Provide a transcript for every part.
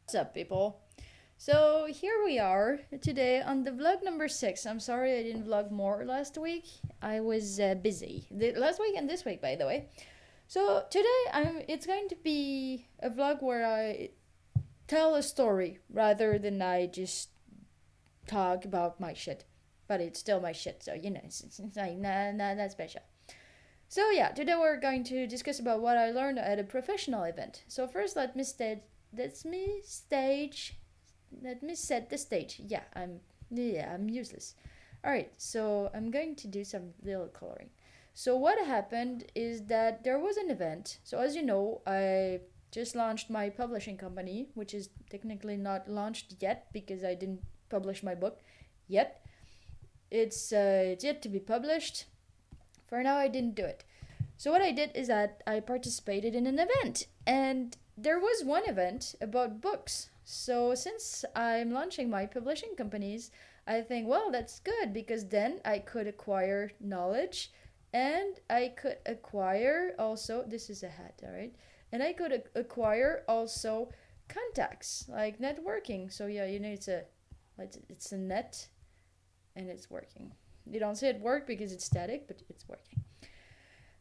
What's up, people? So here we are today on the vlog number 6. I'm sorry I didn't vlog more last week. I was busy. Last week and this week, by the way. So today it's going to be a vlog where I tell a story rather than I just talk about my shit. But it's still my shit, so it's like not special. So yeah, today we're going to discuss about what I learned at a professional event. So first, let me set the stage. I'm useless. All right, so I'm going to do some little coloring. So what happened is that there was an event. So as you know, I just launched my publishing company, which is technically not launched yet because I didn't publish my book yet. It's yet to be published. For now, I didn't do it. So what I did is that I participated in an event, and there was one event about books. So since I'm launching my publishing companies, I think, well, that's good because then I could acquire knowledge and I could acquire also, this is a hat, all right? And I could acquire also contacts, like networking. So yeah, it's a net and it's working. You don't see it work because it's static, but it's working.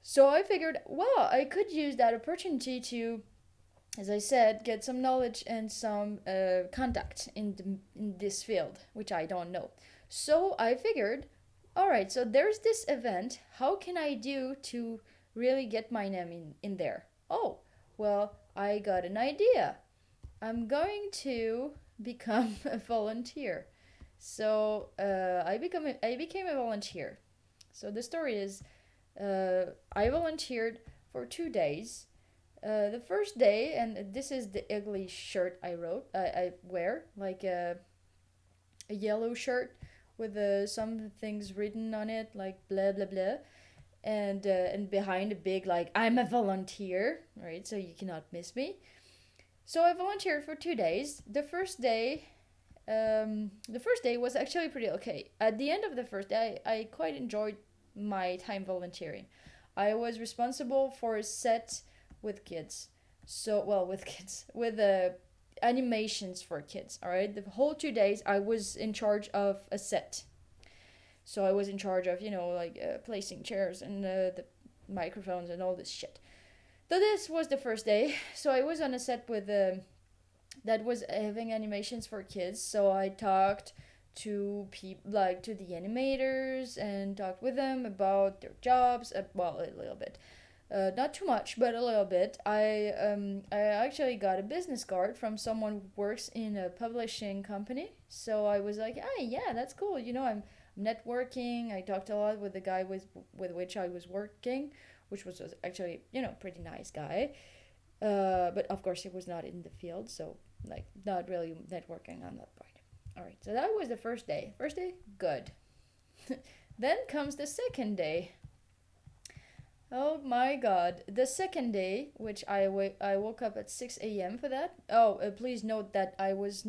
So I figured, well, I could use that opportunity to, as I said, get some knowledge and some contact in this field, which I don't know. So I figured, all right, so there's this event. How can I do to really get my name in there? Oh, well, I got an idea. I'm going to become a volunteer. So I became a volunteer. So the story is I volunteered for 2 days. The first day, and this is the ugly shirt I wear, like a yellow shirt with some things written on it, like blah blah blah, and behind a big like I'm a volunteer, right? So you cannot miss me. So I volunteered for 2 days. The first day was actually pretty okay. At the end of the first day, I quite enjoyed my time volunteering. I was responsible for a set with kids. So, well, with kids, with animations for kids, all right? The whole 2 days, I was in charge of a set. So I was in charge of, placing chairs and the microphones and all this shit. So this was the first day. So I was on a set with that was having animations for kids. So I talked to people like to the animators and talked with them about their jobs. Well, a little bit, not too much, but a little bit. I actually got a business card from someone who works in a publishing company. So I was like, hey, yeah, that's cool. I'm networking. I talked a lot with the guy with which I was working, which was actually pretty nice guy. But of course, he was not in the field, so like not really networking on that part. All right, so that was the first day. First day, good. Then comes the second day. Oh my god. The second day, which I woke up at 6 a.m. for that. Oh, please note that I was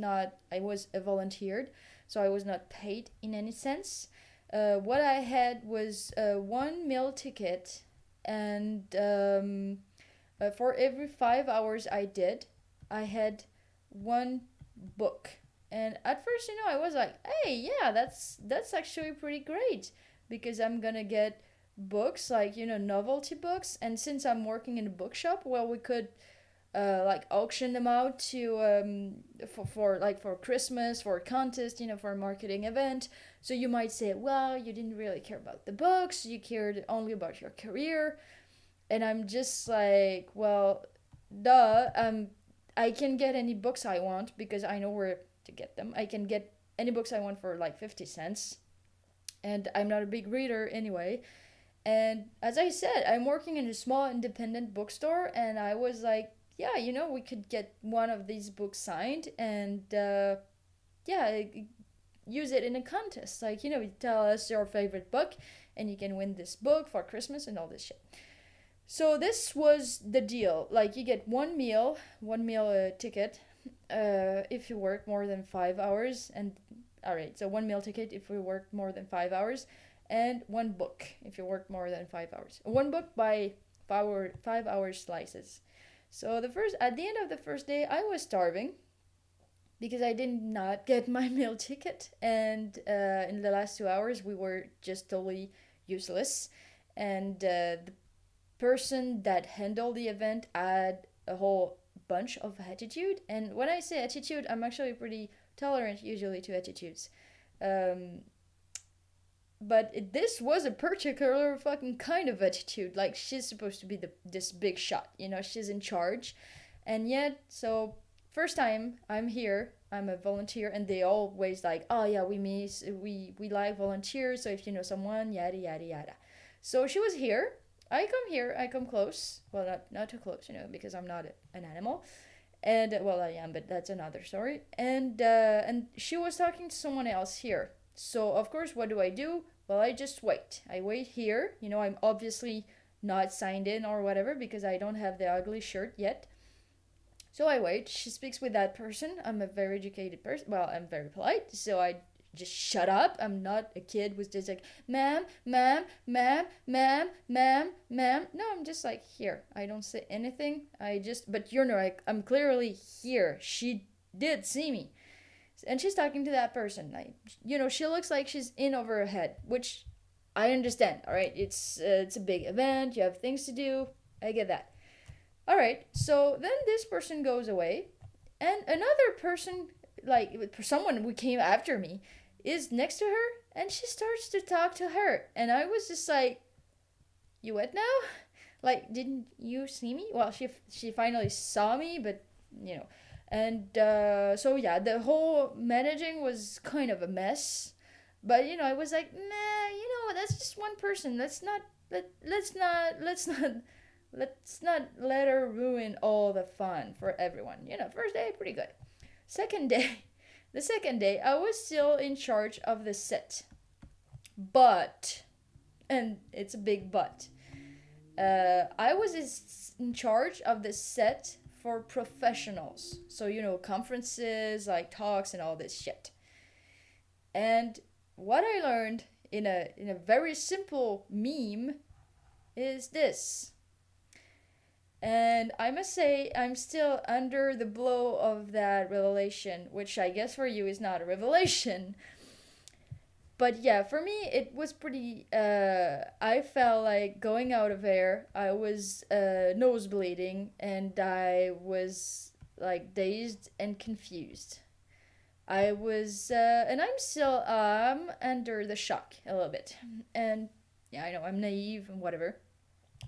volunteered, so I was not paid in any sense. What I had was one meal ticket, and for every 5 hours I did, I had one book. And at first, I was like, "Hey, yeah, that's actually pretty great because I'm gonna get books like novelty books, and since I'm working in a bookshop, well, we could like auction them out to for Christmas, for a contest, for a marketing event. So you might say, well, you didn't really care about the books, you cared only about your career, and I'm just like, well, duh. I can get any books I want because I know where to get them. I can get any books I want for like 50 cents, and I'm not a big reader anyway. And as I said, I'm working in a small independent bookstore, and I was like, yeah, we could get one of these books signed and yeah, use it in a contest. Like, you tell us your favorite book, and you can win this book for Christmas and all this shit. So this was the deal. Like, you get one meal ticket if you work more than 5 hours. And all right, so one meal ticket if you work more than 5 hours, and one book if you work more than 5 hours. One book by 5 hour slices. So at the end of the first day, I was starving. because I did not get my meal ticket, and in the last 2 hours we were just totally useless, and the person that handled the event had a whole bunch of attitude. And when I say attitude, I'm actually pretty tolerant usually to attitudes. Um, but this was a particular fucking kind of attitude. Like, she's supposed to be this big shot, she's in charge. And yet, so first time I'm here, I'm a volunteer, and they always like, oh yeah, we like volunteers, so if you know someone, yada yada yada. So she was here. I come here, I come close. Well, not too close, because I'm not an animal. And well, I am, but that's another story. And she was talking to someone else here. So of course, what do? Well, I just wait. I wait here. I'm obviously not signed in or whatever because I don't have the ugly shirt yet. So I wait. She speaks with that person. I'm a very educated person. Well, I'm very polite, so I just shut up. I'm not a kid who's just like, ma'am, ma'am, ma'am, ma'am, ma'am, ma'am. No, I'm just like, here. I don't say anything. But like, I'm clearly here. She did see me. And she's talking to that person. Like, she looks like she's in over her head, which I understand, all right? It's a big event. You have things to do. I get that. All right, so then this person goes away, and another person, like someone who came after me, is next to her, and she starts to talk to her. And I was just like, you what now? Like, didn't you see me? Well, she finally saw me, but, And so, yeah, the whole managing was kind of a mess. But, I was like, nah, that's just one person. Let's not let her ruin all the fun for everyone. First day, pretty good. The second day, I was still in charge of the set. But, and it's a big but, I was in charge of the set for professionals. So, conferences, like talks and all this shit. And what I learned in a very simple meme is this. And I must say, I'm still under the blow of that revelation, which I guess for you is not a revelation. But yeah, for me, it was pretty, I felt like going out of there, I was nose bleeding, and I was like dazed and confused. I was, and I'm still, under the shock a little bit. And yeah, I know, I'm naive and whatever.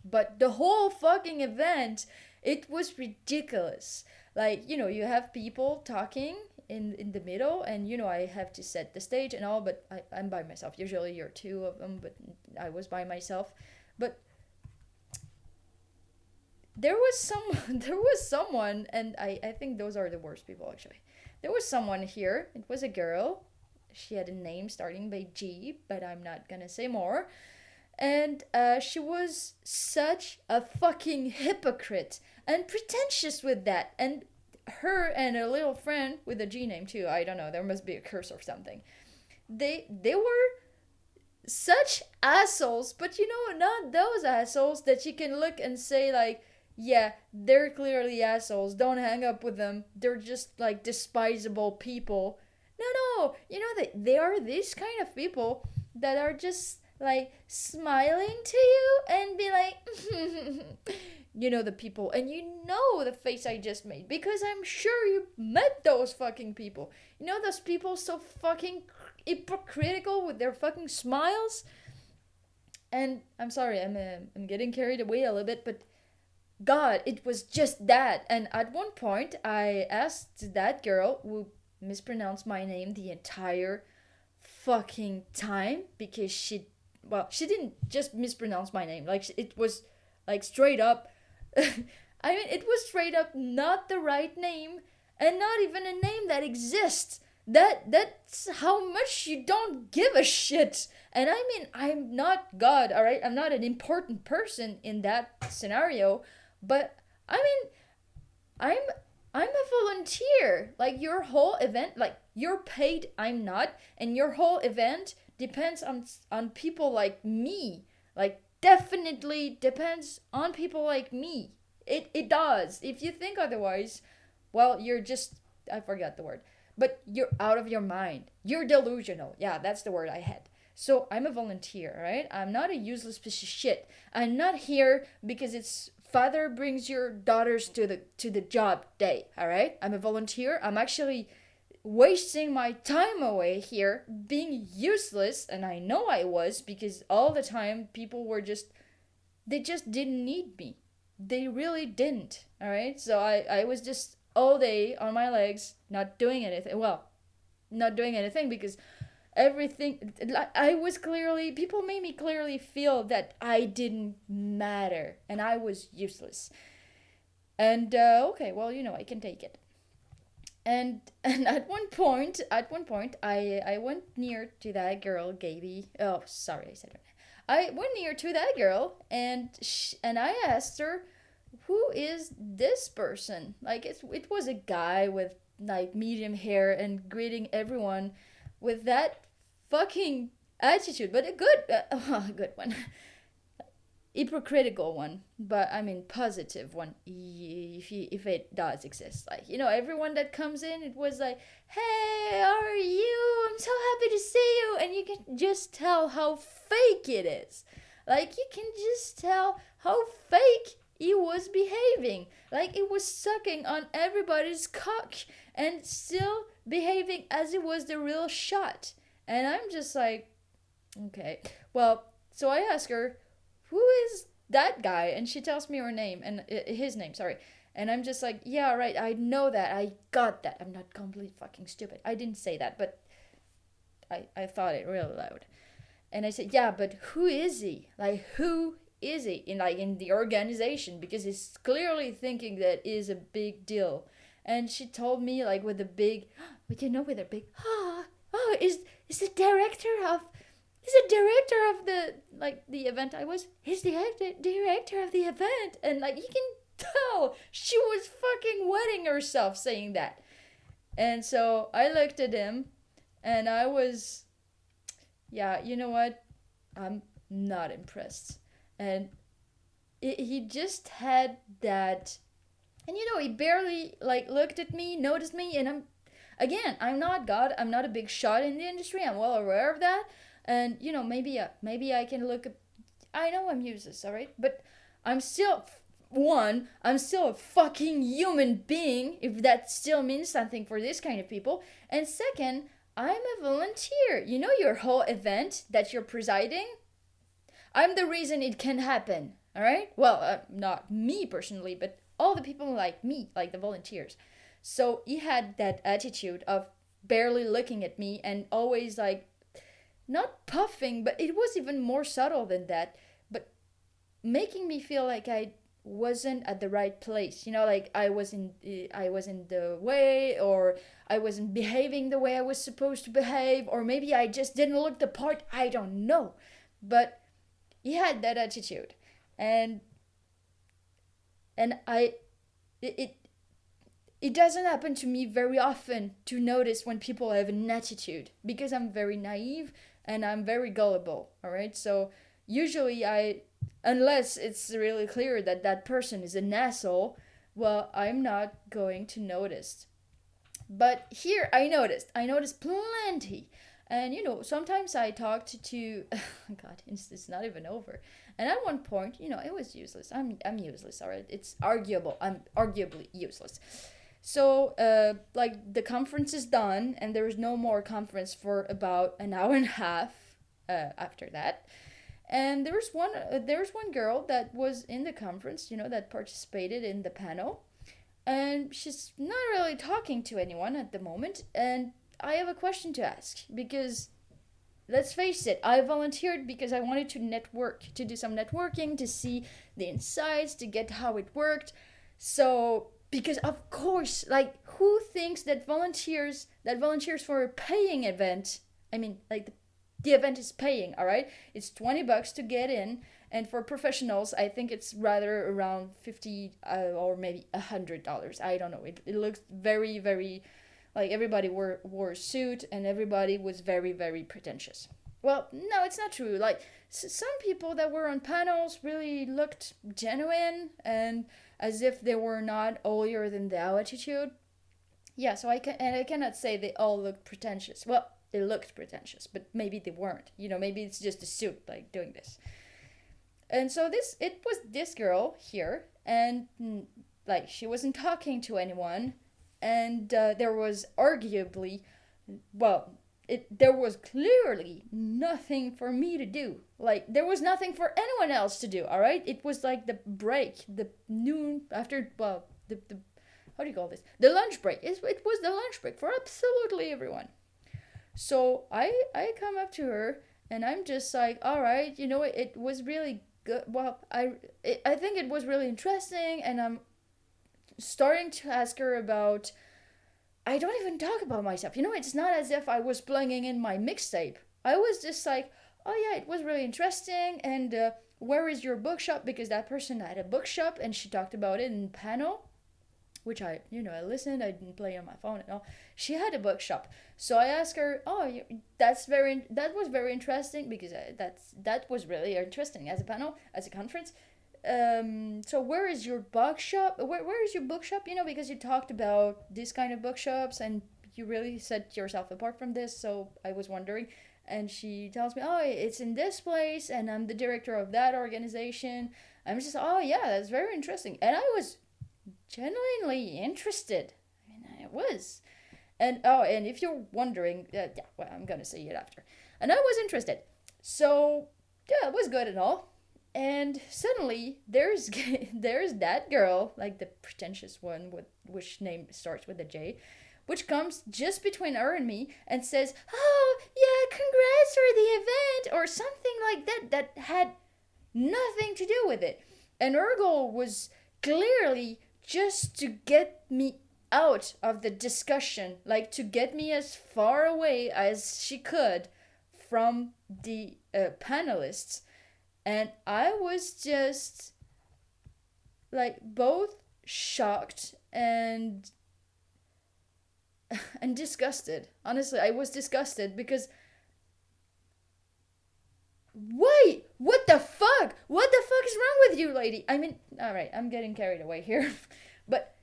But the whole fucking event, it was ridiculous. Like, you have people talking in the middle, and, I have to set the stage and all, but I'm by myself. Usually you're two of them, but I was by myself. But there was someone, and I think those are the worst people, actually. There was someone here. It was a girl. She had a name starting by G, but I'm not gonna say more. And she was such a fucking hypocrite and pretentious with that. And her and a little friend with a G name too, I don't know, there must be a curse or something. They were such assholes, but not those assholes that you can look and say like, yeah, they're clearly assholes. Don't hang up with them. They're just like despisable people. No, they are these kind of people that are just like smiling to you and be like, the people, and the face I just made, because I'm sure you met those fucking people. Those people so fucking hypocritical with their fucking smiles. And I'm sorry, I'm getting carried away a little bit, but God, it was just that. And at one point, I asked that girl who mispronounced my name the entire fucking time, because she didn't just mispronounce my name. Like, it was like straight up. I mean, it was straight up not the right name, and not even a name that exists. That's how much you don't give a shit. And I mean, I'm not God, all right? I'm not an important person in that scenario, but I mean, I'm a volunteer. Like, your whole event, like, you're paid, I'm not, and your whole event depends on people like me. Like, definitely depends on people like me. It does. If you think otherwise, well, you're just, I forgot the word. but you're out of your mind. You're delusional. Yeah, that's the word I had. So I'm a volunteer, right? I'm not a useless piece of shit. I'm not here because it's father brings your daughters to the job day, all right? I'm a volunteer. I'm actually wasting my time away here being useless, and I know I was because all the time people were just they just didn't need me. They really didn't, all right? So I was just all day on my legs not doing anything. Well, not doing anything because everything I was clearly people made me clearly feel that I didn't matter and I was useless. And okay, well, I can take it. And at one point I went near to that girl, Gaby. Oh, sorry, I said her name. I went near to that girl, and I asked her, who is this person? Like, it was a guy with like medium hair and greeting everyone with that fucking attitude, but a good a good one. Hypocritical one, but I mean positive one, if it does exist. Like, everyone that comes in, it was like, hey, how are you? I'm so happy to see you. And you can just tell how fake it is. Like, you can just tell how fake he was behaving. Like, it was sucking on everybody's cock and still behaving as it was the real shot. And I'm just like, okay, well, so I ask her, who is that guy? And she tells me her name, and his name, sorry. And I'm just like, yeah, right, I know that, I got that. I'm not completely fucking stupid. I didn't say that, but I thought it real loud. And I said, yeah, but who is he? Like, who is he in the organization? Because he's clearly thinking that is a big deal. And she told me, like, with a big, with a big, is the director of he's the director of the event I was. He's the director of the event. And, like, you can tell she was fucking wetting herself saying that. And so I looked at him and I was, yeah, you know what? I'm not impressed. And he just had that, and he barely, like, looked at me, noticed me, and I'm not God. I'm not a big shot in the industry. I'm well aware of that. And maybe I can look. I know I'm useless, all right, but I'm still I'm still a fucking human being, if that still means something for this kind of people. And second, I'm a volunteer. Your whole event that you're presiding, I'm the reason it can happen. All right. Well, not me personally, but all the people like me, like the volunteers. So he had that attitude of barely looking at me and always, like, not puffing, but it was even more subtle than that, but making me feel like I wasn't at the right place. Like I was in the way, or I wasn't behaving the way I was supposed to behave, or maybe I just didn't look the part. I don't know, but he had that attitude, and I it it doesn't happen to me very often to notice when people have an attitude, because I'm very naive and I'm very gullible, all right? So usually unless it's really clear that that person is an asshole, well, I'm not going to notice. But here I noticed plenty. And sometimes I talked to God, it's not even over. And at one point, it was useless. I'm useless, all right? It's arguable. I'm arguably useless. So, like, the conference is done, and there is no more conference for about an hour and a half after that. And there was one girl that was in the conference, that participated in the panel, and she's not really talking to anyone at the moment. And I have a question to ask, because let's face it, I volunteered because I wanted to to do some networking, to see the insights, to get how it worked. So, because of course, like, who thinks that volunteers for a paying event, I mean, like, the event is paying, all right? It's $20 to get in, and for professionals, I think it's rather around $50 or maybe $100. I don't know. It looks very, very, like, everybody wore a suit and everybody was very, very pretentious. Well, no, it's not true. Like, some people that were on panels really looked genuine and as if they were not holier than thou attitude. Yeah, so I cannot say they all looked pretentious. Well, they looked pretentious, but maybe they weren't. Maybe it's just a suit like doing this. And so it was this girl here, and like she wasn't talking to anyone, and there was arguably, well, there was clearly nothing for me to do. Like there was nothing for anyone else to do. All right, it was like the break, the noon after, well, the how do you call this? The lunch break. It was the lunch break for absolutely everyone. So I come up to her and I'm just like, all right, it was really good. Well, I think it was really interesting, and I'm starting to ask her about. I don't even talk about myself. It's not as if I was plugging in my mixtape. I was just like, oh yeah, it was really interesting, and where is your bookshop? Because that person had a bookshop, and she talked about it in panel, which I listened. I didn't play on my phone at all. She had a bookshop, so I asked her, "Oh, that was very interesting because that was really interesting as a panel, as a conference. So where is your bookshop? Where is your bookshop? Because you talked about this kind of bookshops and you really set yourself apart from this. So I was wondering." And she tells me, "Oh, it's in this place, and I'm the director of that organization." I'm just, "Oh yeah, that's very interesting," and I was genuinely interested. I mean, I was. And oh, and if you're wondering, yeah, well, I'm gonna say it after. And I was interested. So yeah, it was good and all. And suddenly there's that girl, like the pretentious one with which name starts with a J, which comes just between her and me and says, "Oh yeah, congrats for the event," or something like that that had nothing to do with it. And her goal was clearly just to get me out of the discussion, like to get me as far away as she could from the panelists. And I was just like both shocked and disgusted. Honestly, I was disgusted because wait, what the fuck? What the fuck is wrong with you, lady? I mean, all right, I'm getting carried away here. But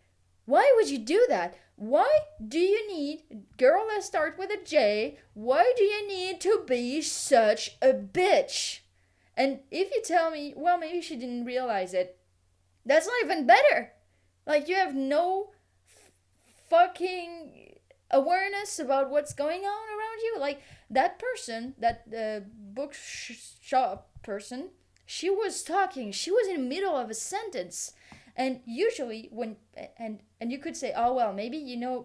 why would you do that? Why do you need, girl that start with a J, why do you need to be such a bitch? And if you tell me, well, maybe she didn't realize it, that's not even better. Like, you have no fucking awareness about what's going on around you. Like, that person, that bookshop person, she was talking, she was in the middle of a sentence. And usually when and you could say, oh well, maybe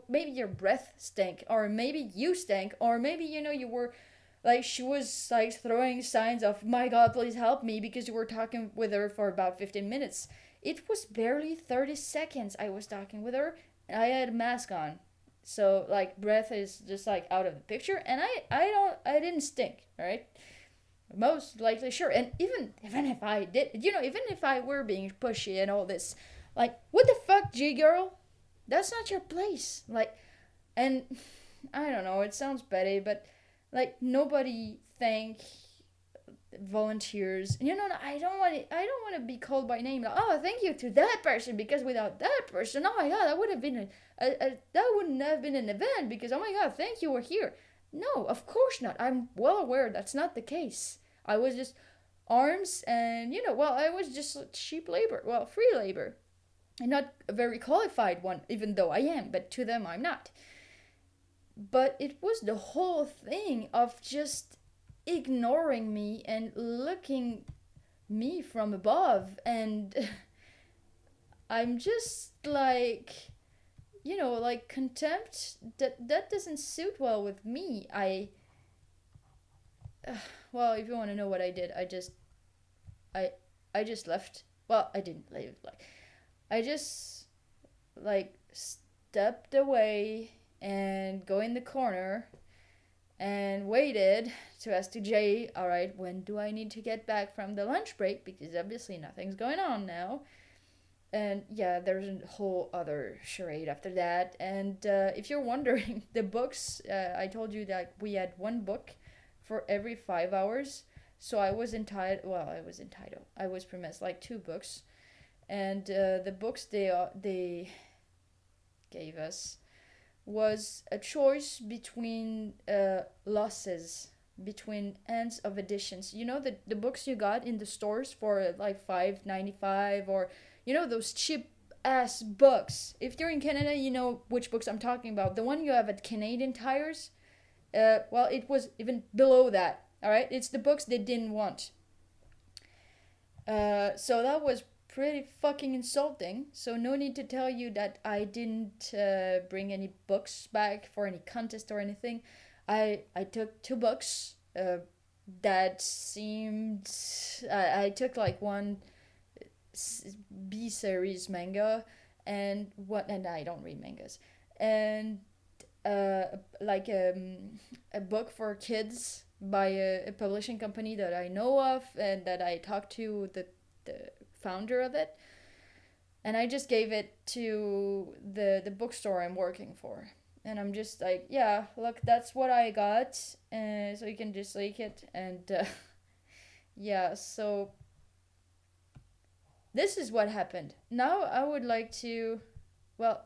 maybe your breath stank, or maybe you stank, or maybe you were like, she was like throwing signs of, my god, please help me, because you were talking with her for about 15 minutes. It was barely 30 seconds I was talking with her. I had a mask on, so like breath is just like out of the picture, and I didn't stink, all right? Most likely, sure. And even if I did, even if I were being pushy and all this, like, what the fuck, G girl? That's not your place. Like, and I don't know, it sounds petty, but like, nobody thank volunteers. I don't want to be called by name. Like, oh, thank you to that person, because without that person, oh my god, that would have been that wouldn't have been an event, because oh my god, thank you, we're here. No, of course not. I'm well aware that's not the case. I was just arms, and well, I was just cheap labor, well, free labor, and not a very qualified one, even though I am, but to them I'm not. But it was the whole thing of just ignoring me and looking me from above, and I'm just like, like, contempt, that doesn't suit well with me. Well, if you want to know what I did, I I just left. Well, I didn't leave. Like, I just like stepped away and go in the corner and waited to ask to Jay, all right, when do I need to get back from the lunch break? Because obviously nothing's going on now. And yeah, there's a whole other charade after that. And if you're wondering, the books, I told you that we had one book for every 5 hours. So I was entitled, I was promised like two books. And the books they gave us was a choice between losses, between ends of editions. You know, the books you got in the stores for like 5.95, or you know those cheap ass books. If you're in Canada, you know which books I'm talking about. The one you have at Canadian Tires, well, it was even below that. All right, it's the books they didn't want. So that was pretty fucking insulting. So no need to tell you that I didn't bring any books back for any contest or anything. I took two books that seemed. I took like one B series manga, and what, and I don't read mangas, and like a book for kids by a publishing company that I know of and that I talked to the founder of it, and I just gave it to the bookstore I'm working for. And I'm just like, yeah, look, that's what I got, so you can just like it. And yeah, so this is what happened. Now I would like to, well,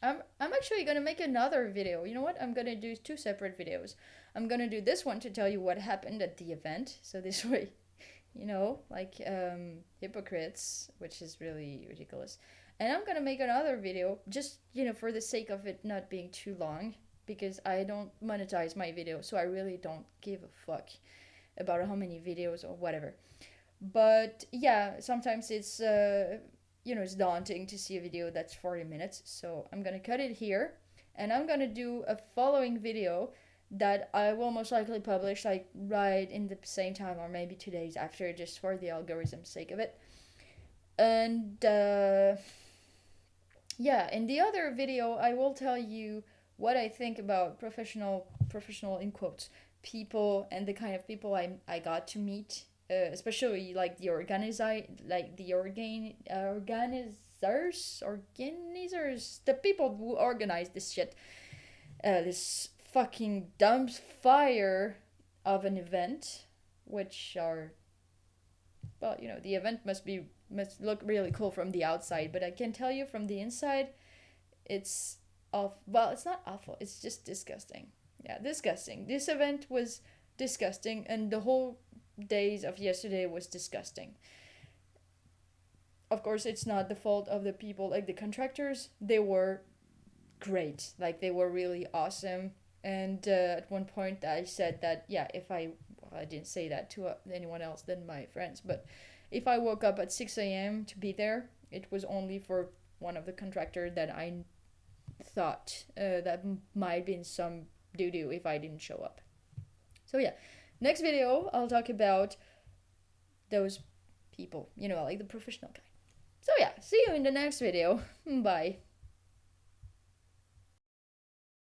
I'm actually gonna make another video. You know what? I'm gonna do two separate videos. I'm gonna do this one to tell you what happened at the event. So this way, you know, like hypocrites, which is really ridiculous. And I'm gonna make another video just, you know, for the sake of it not being too long, because I don't monetize my video, so I really don't give a fuck about how many videos or whatever. But yeah, sometimes it's you know, it's daunting to see a video that's 40 minutes. So I'm gonna cut it here, and I'm gonna do a following video that I will most likely publish like right in the same time, or maybe 2 days after, just for the algorithm's sake of it. And yeah, in the other video I will tell you what I think about professional in quotes people, and the kind of people I got to meet, especially like organizers, the people who organize this shit, this fucking dumpfire of an event, which are, well, you know, the event must look really cool from the outside, but I can tell you from the inside, it's off. Well, it's not awful. It's just disgusting. Yeah, disgusting. This event was disgusting, and the whole days of yesterday was disgusting. Of course, it's not the fault of the people, like the contractors. They were great. Like, they were really awesome. And at one point, I said that, yeah, if I didn't say that to anyone else than my friends, but if I woke up at 6 a.m. to be there, it was only for one of the contractors that I thought that might be some doo-doo if I didn't show up. So yeah, next video I'll talk about those people, you know, like the professional kind. So yeah, see you in the next video. Bye.